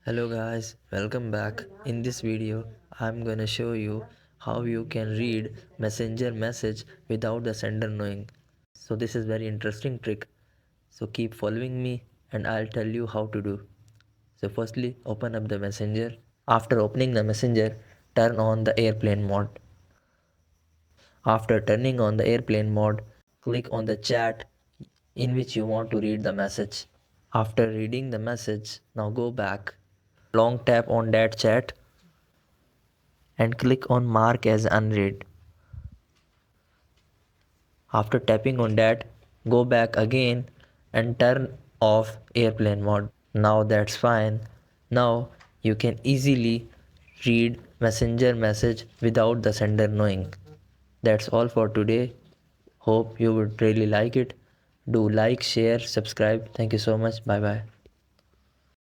Hello guys, welcome back. In this video, I'm gonna show you how you can read messenger message without the sender knowing. So this is very interesting trick. So keep following me and I'll tell you how to do. So firstly, open up the messenger. After opening the messenger, turn on the airplane mode. After turning on the airplane mode, click on the chat in which you want to read the message. After reading the message, now go back. Long tap on that chat and click on mark as unread. After tapping on that, go back again and turn off airplane mode. Now that's fine. Now you can easily read messenger message without the sender knowing. That's all for today. Hope you would really like it. Do like, share, subscribe. Thank you so much. Bye bye.